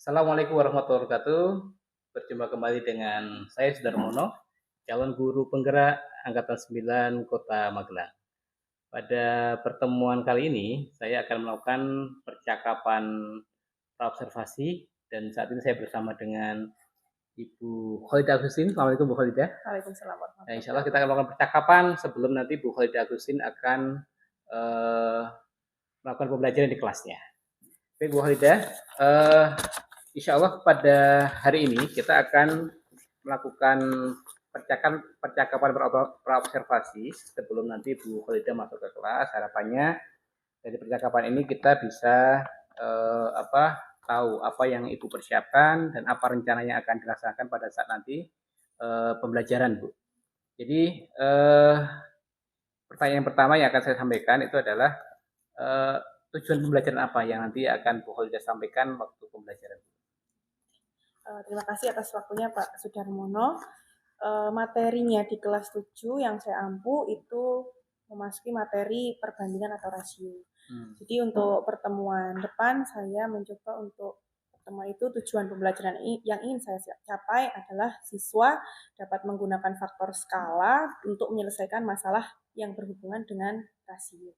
Assalamualaikum warahmatullahi wabarakatuh. Berjumpa kembali dengan saya Sudarmono, calon guru penggerak Angkatan 9 Kota Magelang. Pada pertemuan kali ini, saya akan melakukan percakapan praobservasi dan saat ini saya bersama dengan Ibu Kholidah Agustin. Assalamualaikum Bu Kholidah. Waalaikumsalam Nah, warahmatullahi insya Allah kita akan melakukan percakapan sebelum nanti Bu Kholidah Agustin akan eh, melakukan pembelajaran di kelasnya. Baik Bu Kholidah, insya Allah pada hari ini kita akan melakukan percakapan praobservasi sebelum nanti Bu Kholidah masuk ke kelas. Harapannya dari percakapan ini kita bisa tahu apa yang Ibu persiapkan dan apa rencananya akan dilaksanakan pada saat nanti pembelajaran, Bu. Jadi pertanyaan pertama yang akan saya sampaikan itu adalah eh, tujuan pembelajaran apa yang nanti akan Bu Kholidah sampaikan waktu pembelajaran. Terima kasih atas waktunya Pak Sudarmono. Materinya di kelas 7 yang saya ampu itu memasuki materi perbandingan atau rasio. Jadi untuk pertemuan depan saya mencoba untuk pertemuan itu tujuan pembelajaran yang ingin saya capai adalah siswa dapat menggunakan faktor skala untuk menyelesaikan masalah yang berhubungan dengan rasio.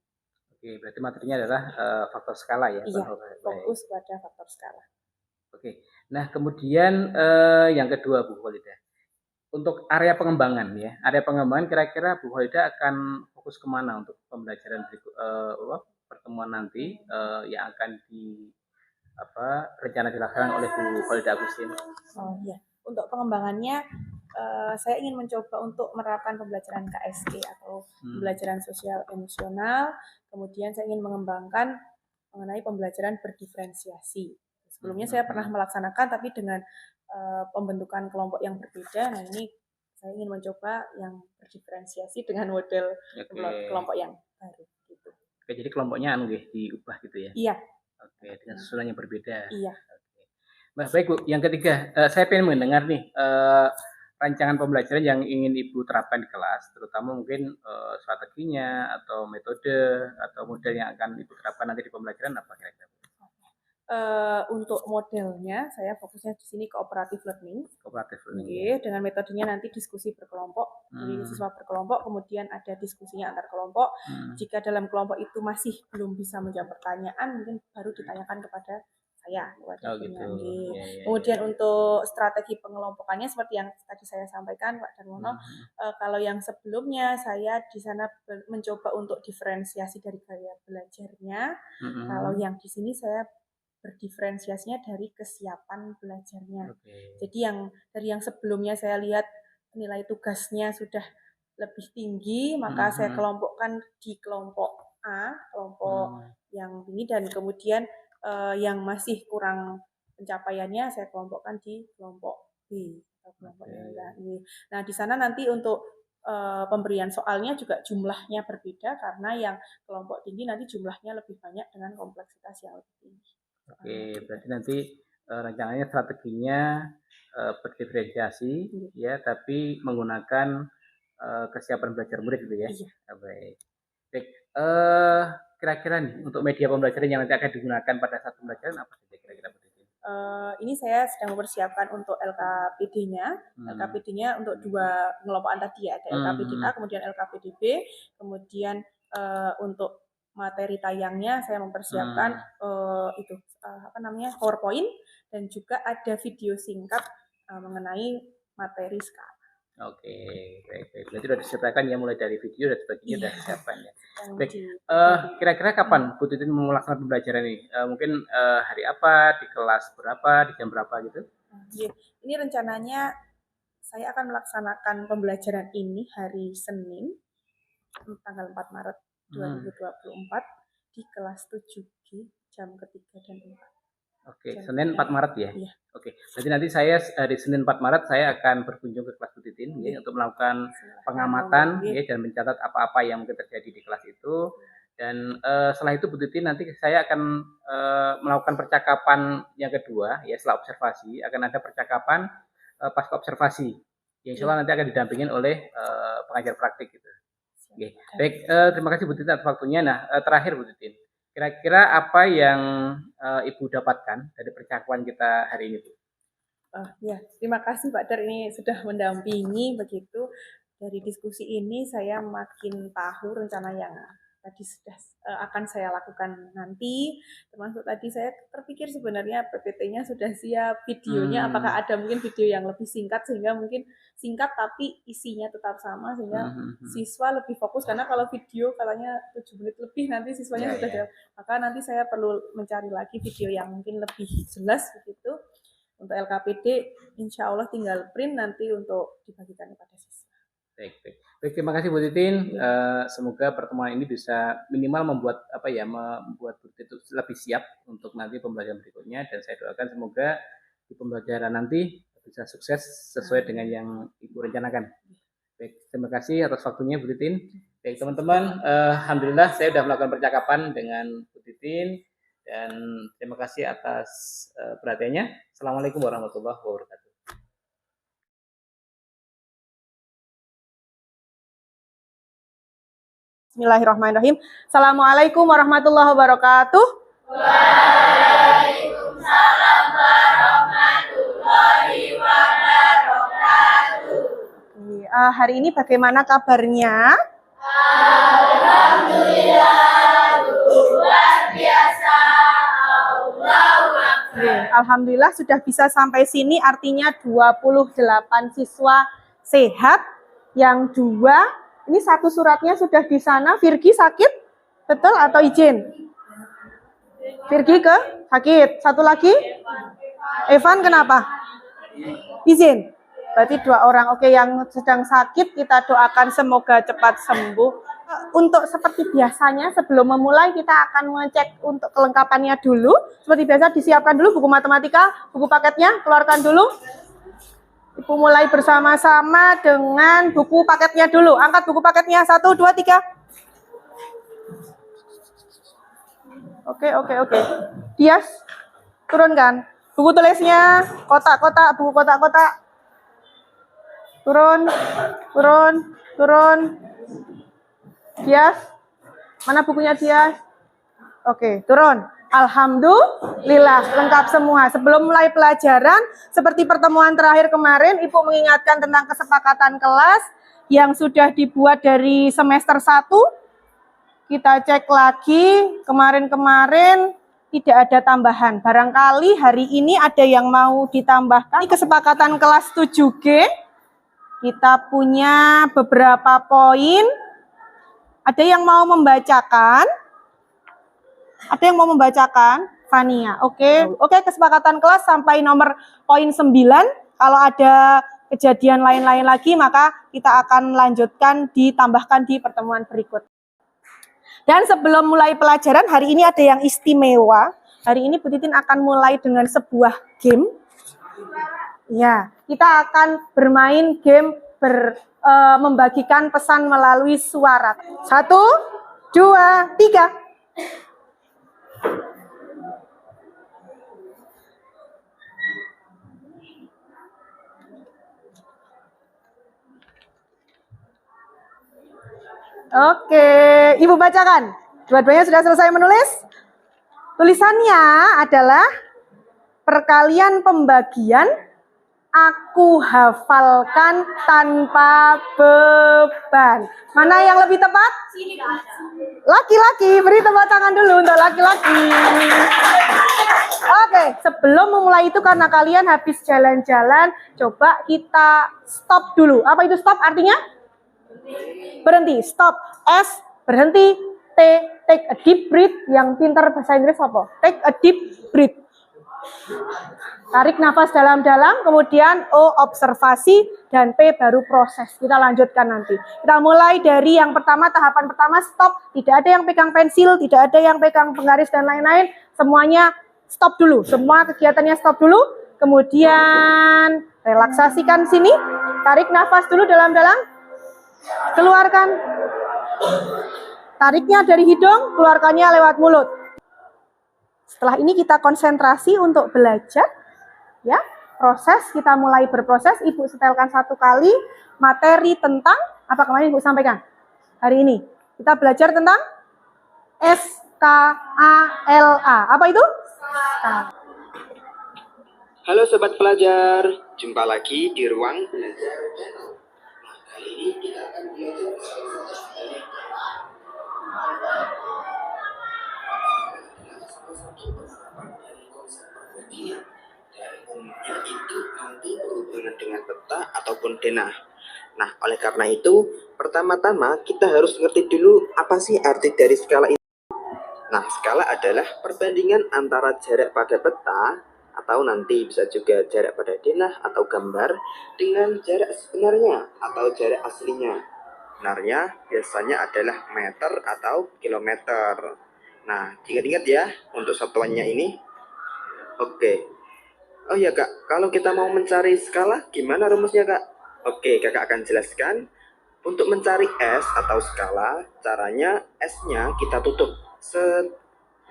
Oke, berarti materinya adalah faktor skala ya? Iya, fokus pada faktor skala. Oke, nah kemudian yang kedua Bu Kholidah, untuk area pengembangan ya, area pengembangan kira-kira Bu Kholidah akan fokus kemana untuk pembelajaran berikut pertemuan nanti yang akan rencana dilaksanakan oleh Bu Kholidah Agustin? Oh iya, untuk pengembangannya saya ingin mencoba untuk menerapkan pembelajaran KSE atau pembelajaran sosial emosional. Kemudian saya ingin mengembangkan mengenai pembelajaran berdiferensiasi. Sebelumnya saya pernah melaksanakan tapi dengan pembentukan kelompok yang berbeda. Nah ini saya ingin mencoba yang berdiferensiasi dengan model kelompok yang baru. Gitu. Oke, jadi kelompoknya diubah gitu ya? Iya. Oke, dengan susunan yang berbeda. Iya. Baik Bu, yang ketiga, saya ingin mendengar nih rancangan pembelajaran yang ingin Ibu terapkan di kelas, terutama mungkin strateginya atau metode atau model yang akan Ibu terapkan nanti di pembelajaran apa kira-kira? Untuk modelnya saya fokusnya di sini cooperative learning. Cooperative learning. Okay, dengan metodenya nanti diskusi berkelompok. Jadi siswa berkelompok, kemudian ada diskusinya antar kelompok. Jika dalam kelompok itu masih belum bisa menjawab pertanyaan, mungkin baru ditanyakan kepada saya. Gitu. Kemudian untuk strategi pengelompokannya seperti yang tadi saya sampaikan Pak Darmono, kalau yang sebelumnya saya di sana mencoba untuk diferensiasi dari gaya belajarnya. Kalau yang di sini saya berdiferensiasinya dari kesiapan belajarnya. Jadi dari yang sebelumnya saya lihat nilai tugasnya sudah lebih tinggi, maka saya kelompokkan di kelompok A, kelompok yang tinggi, dan kemudian yang masih kurang pencapaiannya saya kelompokkan di kelompok B atau kelompok yang lain. Nah, di sana nanti untuk pemberian soalnya juga jumlahnya berbeda karena yang kelompok tinggi nanti jumlahnya lebih banyak dengan kompleksitas yang lebih tinggi. Oke, berarti nanti rencananya strateginya berdiferensiasi ya, tapi menggunakan kesiapan belajar murid gitu ya. Iya. Baik. Baik. Kira-kira nih untuk media pembelajaran yang nanti akan digunakan pada saat pembelajaran apa saja kira-kira? Ini saya sedang mempersiapkan untuk LKPD-nya. LKPD-nya untuk dua pengelompokan tadi ya, ada LKPD-A, kemudian LKPD-B, kemudian untuk materi tayangnya saya mempersiapkan PowerPoint, dan juga ada video singkat mengenai materi skala. Oke, baik. Berarti sudah disediakan ya mulai dari video dan sebagainya sudah disiapkan ya. Baik, kira-kira kapan Bu Titin mau melaksanakan pembelajaran ini? Mungkin hari apa, di kelas berapa, di jam berapa gitu? Ini rencananya saya akan melaksanakan pembelajaran ini hari Senin, tanggal 4 Maret 2024 di kelas 7G jam ketiga dan 4. Oke, Senin 4 Maret ya? Iya. Oke, berarti nanti saya di Senin 4 Maret saya akan berkunjung ke kelas Bu Titin ya, untuk melakukan pengamatan ya, dan mencatat apa-apa yang mungkin terjadi di kelas itu. Dan setelah itu Bu Titin nanti saya akan melakukan percakapan yang kedua ya, setelah observasi akan ada percakapan pasca observasi. Ya, insya Allah nanti akan didampingin oleh pengajar praktik gitu. Oke. Baik, terima kasih Bu Titin atas waktunya. Nah, terakhir Bu Titin, Kira-kira apa yang Ibu dapatkan dari percakapan kita hari ini, Bu? Ya, terima kasih Pak Dar ini sudah mendampingi begitu. Dari diskusi ini saya makin tahu rencana yang tadi sudah akan saya lakukan nanti. Termasuk tadi saya terpikir sebenarnya PPT-nya sudah siap, videonya apakah ada mungkin video yang lebih singkat sehingga mungkin singkat tapi isinya tetap sama sehingga siswa lebih fokus, karena kalau video katanya 7 menit lebih nanti siswanya sudah jauh. Maka nanti saya perlu mencari lagi video yang mungkin lebih jelas begitu. Untuk LKPD, insya Allah tinggal print nanti untuk dibagikan kepada siswa. Baik. Terima kasih Bu Titin. Semoga pertemuan ini bisa minimal membuat membuat Bu Titin lebih siap untuk nanti pembelajaran berikutnya, dan saya doakan semoga di pembelajaran nanti bisa sukses sesuai dengan yang Ibu rencanakan. Baik, terima kasih atas waktunya Bu Titin. Baik teman-teman, alhamdulillah saya sudah melakukan percakapan dengan Bu Titin. Dan terima kasih atas perhatiannya. Assalamualaikum warahmatullahi wabarakatuh. Bismillahirrahmanirrahim. Assalamualaikum warahmatullahi wabarakatuh. Waalaikumsalam warahmatullahi wabarakatuh. Hari ini bagaimana kabarnya? Alhamdulillah, luar biasa. Alhamdulillah sudah bisa sampai sini, artinya 28 siswa sehat. Yang 2, ini satu suratnya sudah di sana. Virgi sakit? Betul atau izin? Virgi sakit. Satu lagi? Evan kenapa? Izin. Berarti 2 orang. Oke, yang sedang sakit kita doakan semoga cepat sembuh. Untuk seperti biasanya sebelum memulai kita akan mengecek untuk kelengkapannya dulu. Seperti biasa disiapkan dulu buku matematika, buku paketnya keluarkan dulu. Ibu mulai bersama-sama dengan buku paketnya dulu. Angkat buku paketnya 1, 2, 3. Oke. Dias, turunkan. Buku tulisnya, kotak-kotak, buku kotak-kotak. Turun. Dias, mana bukunya Dias? Oke, turun. Alhamdulillah, lengkap semua. Sebelum mulai pelajaran, seperti pertemuan terakhir kemarin, Ibu mengingatkan tentang kesepakatan kelas yang sudah dibuat dari semester 1. Kita cek lagi, kemarin-kemarin tidak ada tambahan. Barangkali hari ini ada yang mau ditambahkan. Ini kesepakatan kelas 7G. Kita punya beberapa poin. Ada yang mau membacakan? Fania. Oke, kesepakatan kelas sampai nomor poin 9. Kalau ada kejadian lain-lain lagi, maka kita akan lanjutkan, ditambahkan di pertemuan berikut. Dan sebelum mulai pelajaran, hari ini ada yang istimewa. Hari ini Bu Titin akan mulai dengan sebuah game. Ya, kita akan bermain game membagikan pesan melalui suara. 1, 2, 3. Oke, Ibu bacakan. Dua-duanya sudah selesai menulis? Tulisannya adalah perkalian pembagian aku hafalkan tanpa beban. Mana yang lebih tepat? Laki-laki, beri tepuk tangan dulu untuk laki-laki. Oke, sebelum memulai itu karena kalian habis jalan-jalan, coba kita stop dulu. Apa itu stop artinya? Berhenti. Stop. S, berhenti. T, take a deep breath. Yang pintar bahasa Inggris apa? Take a deep breath. Tarik nafas dalam-dalam, kemudian O, observasi, dan P, baru proses. Kita lanjutkan nanti. Kita mulai dari yang pertama, tahapan pertama, stop. Tidak ada yang pegang pensil, tidak ada yang pegang penggaris, dan lain-lain. Semuanya stop dulu. Semua kegiatannya stop dulu. Kemudian relaksasikan sini. Tarik nafas dulu dalam-dalam. Keluarkan. Tariknya dari hidung, keluarkannya lewat mulut. Setelah ini kita konsentrasi untuk belajar. Ya, proses, kita mulai berproses. Ibu setelkan 1 kali materi tentang apa kemarin Ibu sampaikan. Hari ini kita belajar tentang S Skala. Apa itu? Skala. Halo sobat pelajar, jumpa lagi di ruang belajar channel. Kali ini kita akan belajar dari umumnya itu nanti berhubungan dengan peta ataupun denah. Nah, oleh karena itu, pertama-tama kita harus ngerti dulu apa sih arti dari skala ini. Nah, skala adalah perbandingan antara jarak pada peta atau nanti bisa juga jarak pada denah atau gambar dengan jarak sebenarnya atau jarak aslinya. Benarnya biasanya adalah meter atau kilometer. Nah, ingat-ingat ya untuk satuannya ini. Oke. Oh ya kak, kalau kita mau mencari skala, gimana rumusnya kak? Oke, kakak akan jelaskan. Untuk mencari S atau skala, caranya S-nya kita tutup. Set.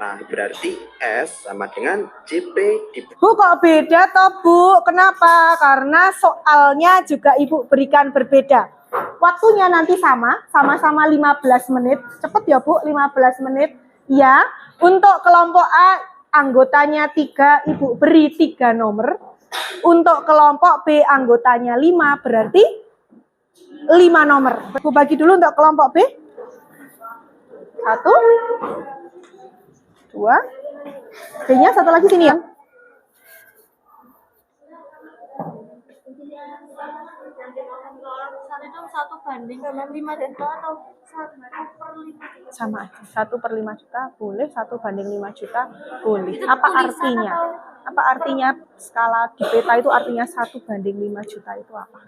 Nah, berarti S sama dengan JP di... Bu, kok beda toh Bu? Kenapa? Karena soalnya juga Ibu berikan berbeda. Waktunya nanti sama-sama 15 menit. Cepet ya Bu, 15 menit. Ya, untuk kelompok A anggotanya 3, Ibu beri 3 nomor. Untuk kelompok B anggotanya 5, berarti 5 nomor. Ibu bagi dulu untuk kelompok B. 1, 2. B-nya satu lagi sini ya. Satu banding 5 juta atau 1/5? Sama aja, 1/5 juta boleh, 1/5 juta boleh. Apa artinya? Apa artinya skala di peta itu artinya 1/5 juta itu apa?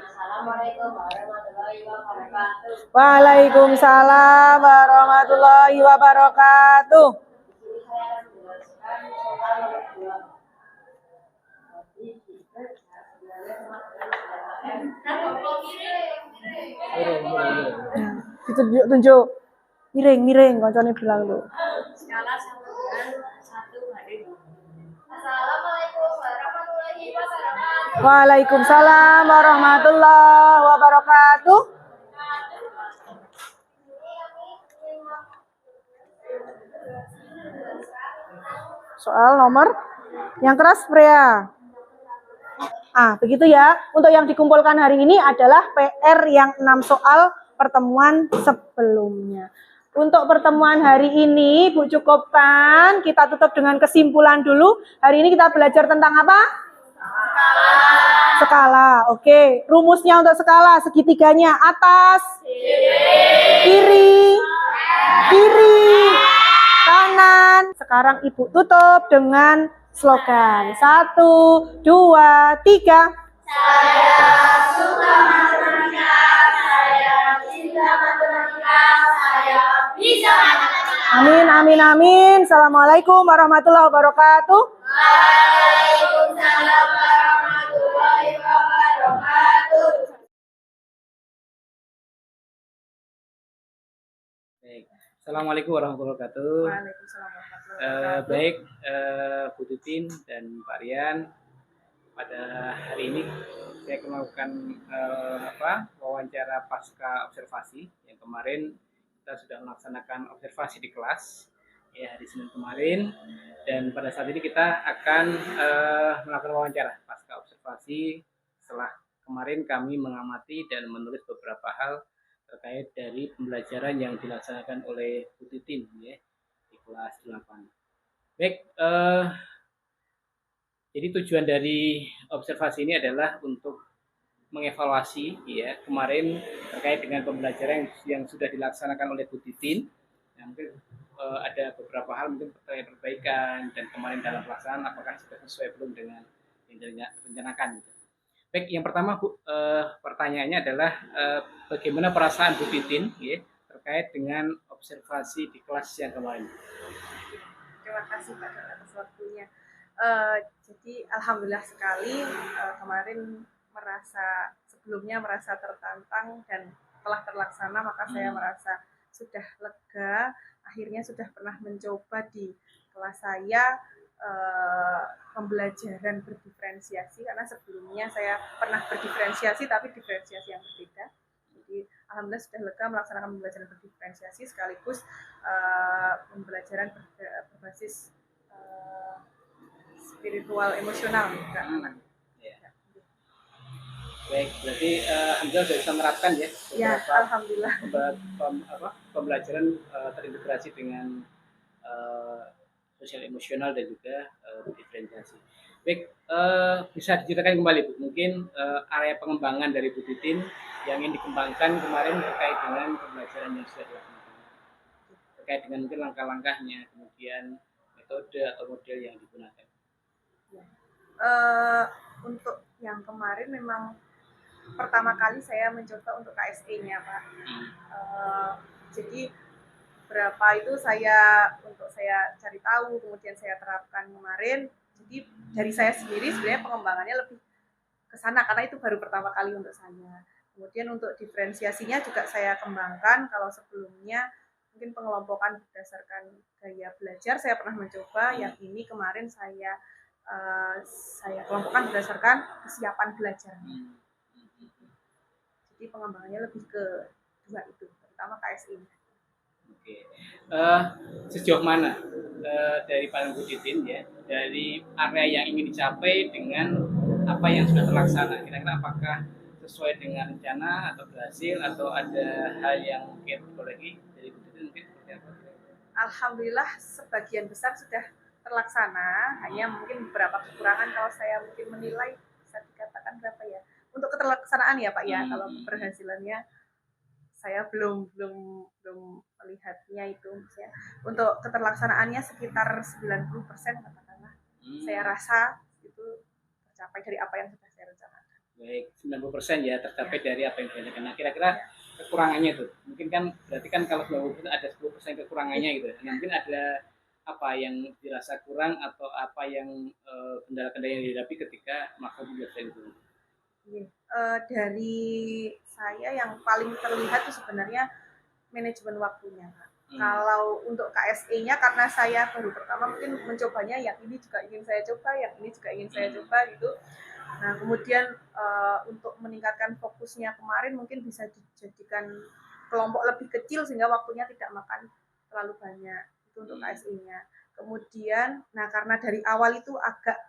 Assalamualaikum warahmatullahi wabarakatuh. Waalaikumsalam warahmatullahi wabarakatuh. Saya akan menjelaskan soal kedua. Ditunjuk miring koncone bilang lu. Skala sama dengan 1/5. Assalamualaikum warahmatullahi wabarakatuh. Waalaikumsalam warahmatullahi wabarakatuh. Soal nomor yang keras Freya. Begitu ya. Untuk yang dikumpulkan hari ini adalah PR yang 6 soal pertemuan sebelumnya. Untuk pertemuan hari ini, Bu cukupkan. Kita tutup dengan kesimpulan dulu. Hari ini kita belajar tentang apa? Skala. Oke. Rumusnya untuk skala segitiganya atas, kiri, kanan. Sekarang Ibu tutup dengan slogan 1, 2, 3. Saya suka matematika, saya cinta matematika, saya bisa matematika. Amin, amin, amin. Assalamualaikum warahmatullahi wabarakatuh. Waalaikumsalam warahmatullahi wabarakatuh. Baik. Assalamualaikum warahmatullahi wabarakatuh. Waalaikumsalam warahmatullahi wabarakatuh. Baik, Bu Titin dan Pak Rian, pada hari ini saya akan melakukan wawancara pasca observasi. Yang kemarin kita sudah melaksanakan observasi di kelas ya hari Senin kemarin, dan pada saat ini kita akan melakukan wawancara pasca observasi setelah kemarin kami mengamati dan menulis beberapa hal terkait dari pembelajaran yang dilaksanakan oleh Bu Titin ya di kelas 8. Baik, jadi tujuan dari observasi ini adalah untuk mengevaluasi ya kemarin terkait dengan pembelajaran yang sudah dilaksanakan oleh Bu Titin. Nah, mungkin ada beberapa hal mungkin perbaikan dan kemarin dalam pelaksanaan apakah sudah sesuai belum dengan yang direncanakan. Baik, yang pertama Bu, pertanyaannya adalah bagaimana perasaan Bu Titin ya, terkait dengan observasi di kelas yang kemarin. Terima kasih Pak atas waktunya. Jadi alhamdulillah sekali kemarin sebelumnya merasa tertantang dan telah terlaksana, maka saya merasa sudah lega. Akhirnya sudah pernah mencoba di kelas saya pembelajaran berdiferensiasi, karena sebelumnya saya pernah berdiferensiasi tapi diferensiasi yang berbeda. Jadi alhamdulillah sudah lega melaksanakan pembelajaran berdiferensiasi sekaligus pembelajaran berbasis spiritual emosional juga. Ya. Baik, berarti alhamdulillah sudah bisa menerapkan ya Ya, beberapa alhamdulillah. pembelajaran terintegrasi dengan sosial emosional dan juga diferensiasi. Baik, bisa diceritakan kembali Bu, mungkin area pengembangan dari Bu Titin yang ingin dikembangkan kemarin terkait dengan pembelajaran yang sudah dilakukan, terkait dengan mungkin langkah-langkahnya, kemudian metode atau model yang digunakan. Untuk yang kemarin memang pertama kali saya mencoba untuk KSE-nya Pak. Jadi berapa itu saya cari tahu, kemudian saya terapkan kemarin. Jadi dari saya sendiri sebenarnya pengembangannya lebih ke sana karena itu baru pertama kali untuk saya. Kemudian untuk diferensiasinya juga saya kembangkan. Kalau sebelumnya mungkin pengelompokan berdasarkan gaya belajar saya pernah mencoba, yang ini kemarin saya kelompokkan berdasarkan kesiapan belajarnya. Jadi pengembangannya lebih ke dua itu, terutama KSI. Oke, sejauh mana dari Pak Bu Titin ya, dari area yang ingin dicapai dengan apa yang sudah terlaksana, kira-kira apakah sesuai dengan rencana atau berhasil atau ada hal yang mungkin lagi dari Bu Titin mungkin seperti apa? Alhamdulillah sebagian besar sudah terlaksana, hanya mungkin beberapa kekurangan kalau saya mungkin menilai bisa dikatakan berapa ya. Untuk keterlaksanaan ya Pak ya, kalau keberhasilannya saya belum melihatnya itu ya. Untuk keterlaksanaannya sekitar 90% katakanlah. Saya rasa itu tercapai dari apa yang sudah saya rencanakan. Baik, 90% ya tercapai dari apa yang direncanakan. Nah, kira-kira kekurangannya itu mungkin kan berarti kan kalau 90% ada 10% kekurangannya gitu. Nah, mungkin ada apa yang dirasa kurang atau apa yang kendala-kendala yang dihadapi ketika melakukan pembelajaran itu? Dari saya yang paling terlihat itu sebenarnya manajemen waktunya, Pak. Kalau untuk KSE-nya karena saya baru pertama mungkin mencobanya, yang ini juga ingin saya coba, yang ini juga ingin saya coba gitu. Nah, kemudian untuk meningkatkan fokusnya kemarin mungkin bisa dijadikan kelompok lebih kecil sehingga waktunya tidak makan terlalu banyak. Itu untuk KSE-nya. Kemudian, nah karena dari awal itu agak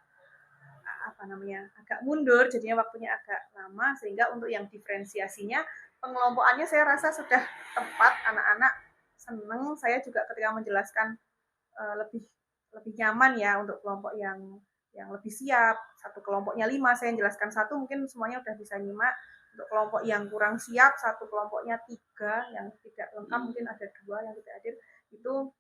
mundur, jadinya waktunya agak lama, sehingga untuk yang diferensiasinya pengelompokannya saya rasa sudah tepat, anak-anak seneng. Saya juga ketika menjelaskan lebih nyaman ya untuk kelompok yang lebih siap. Satu kelompoknya 5, saya jelaskan 1, mungkin semuanya udah bisa nyimak. Untuk kelompok yang kurang siap, satu kelompoknya 3, yang tidak lengkap mungkin ada 2 yang tidak hadir. Itu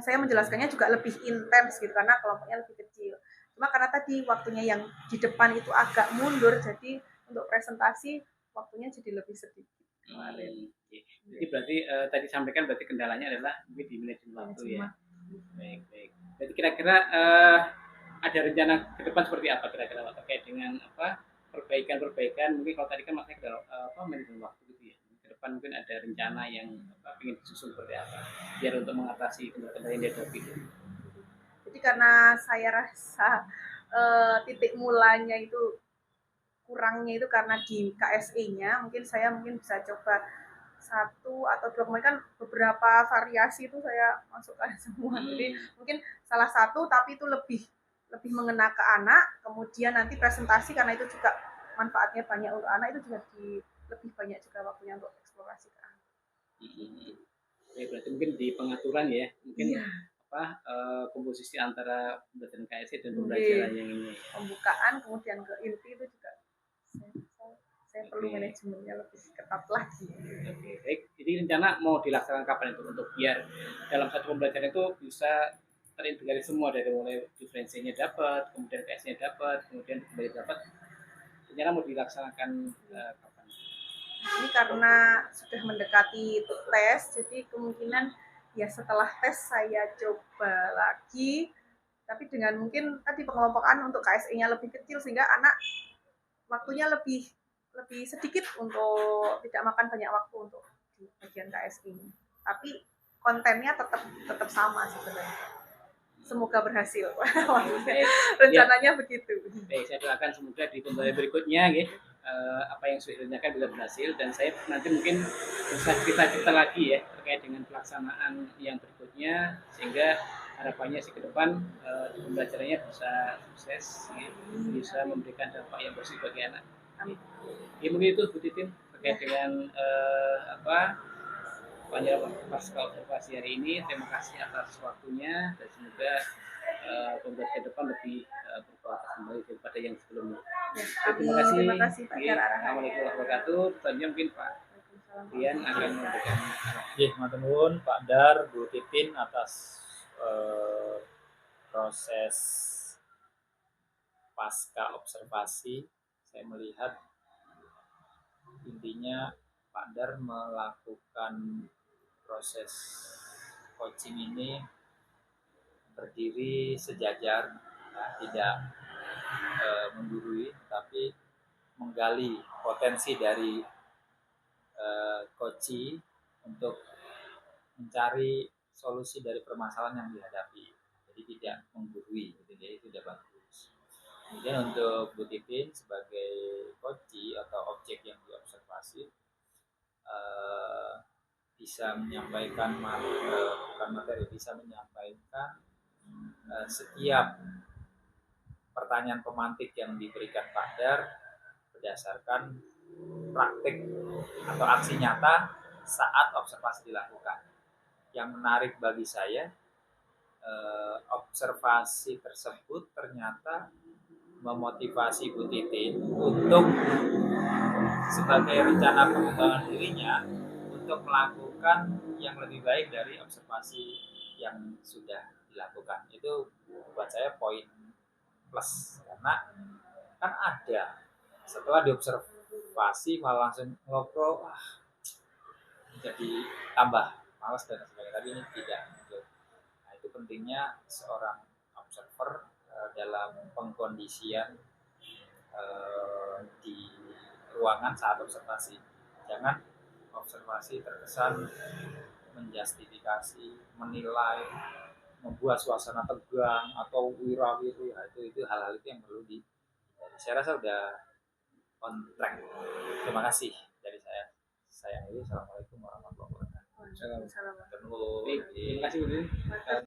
saya menjelaskannya juga lebih intens gitu karena kelompoknya lebih kecil. Cuma karena tadi waktunya yang di depan itu agak mundur, jadi untuk presentasi waktunya jadi lebih sedikit kemarin. Jadi berarti tadi sampaikan berarti kendalanya adalah mungkin di manajemen waktu ya. Baik. Jadi kira-kira ada rencana ke depan seperti apa kira-kira terkait dengan perbaikan mungkin kalau tadi kan maksudnya manajemen waktu gitu ya. Ke depan mungkin ada rencana yang ingin disusun seperti apa biar untuk mengatasi kendala-kendala yang dihadapi. Jadi karena saya rasa titik mulanya itu kurangnya itu karena di KSE-nya, mungkin saya bisa coba 1 atau 2, kemarin kan beberapa variasi itu saya masukkan semua. Jadi mungkin salah satu tapi itu lebih mengena ke anak, kemudian nanti presentasi karena itu juga manfaatnya banyak untuk anak, itu juga lebih banyak juga waktunya untuk eksplorasi ke anak. Ya, berarti mungkin di pengaturan ya, mungkin komposisi antara pembelajaran KSE dan pembelajaran yang ini. Pembukaan kemudian ke inti itu juga saya perlu manajemennya lebih ketat lagi. Oke, baik. Jadi rencana mau dilaksanakan kapan itu untuk biar dalam satu pembelajaran itu bisa terintegrasi semua dari mulai diferensinya dapat, kemudian KSE-nya dapat, kemudian kembali dapat. Rencana mau dilaksanakan kapan? Ini karena sudah mendekati tes, jadi kemungkinan ya setelah tes saya coba lagi, tapi dengan mungkin tadi pengelompokan untuk KSE-nya lebih kecil sehingga anak waktunya lebih sedikit untuk tidak makan banyak waktu untuk di bagian KSE ini. Tapi kontennya tetap sama sebenarnya. Semoga berhasil. Rencananya begitu. Baik, saya doakan semoga di pembelajaran berikutnya apa yang sudah direncanakan bisa berhasil, dan saya nanti mungkin bisa cerita-cerita lagi ya terkait dengan pelaksanaan yang berikutnya, sehingga harapannya sih ke depan pembelajarannya bisa sukses, ya, bisa memberikan dampak yang positif bagi anak. Ya, mungkin itu Bu Titin terkait dengan apa panjang pasca observasi hari ini. Terima kasih atas waktunya, dan semoga pembelajaran ke depan lebih berkualitas kembali daripada yang sebelumnya. Terima kasih. Terima kasih Pak Dar. Assalamualaikum warahmatullahi wabarakatuh. Selanjutnya mungkin Pak Rian akan memberikan arahan. Oke, matur nuwun Pak Dar, Bu Titin atas proses pasca observasi. Saya melihat intinya Pak Dar melakukan proses coaching ini berdiri sejajar, ya, tidak menggurui, tapi menggali potensi dari coaching untuk mencari solusi dari permasalahan yang dihadapi. Jadi tidak menggurui, jadi itu sudah bagus. Kemudian untuk Bu Titin sebagai coaching atau objek yang diobservasi, bisa menyampaikan bukan materi, bisa menyampaikan setiap pertanyaan pemantik yang diberikan Pak Dar berdasarkan praktik atau aksi nyata saat observasi dilakukan. Yang menarik bagi saya, observasi tersebut ternyata memotivasi Bu Titin untuk sebagai rencana pengembangan dirinya untuk melakukan yang lebih baik dari observasi yang sudah dilakukan. Itu buat saya poin plus, karena kan ada setelah diobservasi malah langsung ngobrol, wah jadi tambah malas dan sebagainya. Tapi ini tidak gitu. Nah, itu pentingnya seorang observer dalam pengkondisian di ruangan saat observasi. Jangan observasi terkesan menjustifikasi, menilai, membuat suasana tegang atau wira-wiri. Nah, itu hal-hal itu yang perlu saya rasa udah on track. Terima kasih dari saya. Assalamualaikum warahmatullahi wabarakatuh. Waalaikumsalam. Terima kasih Bu Titin.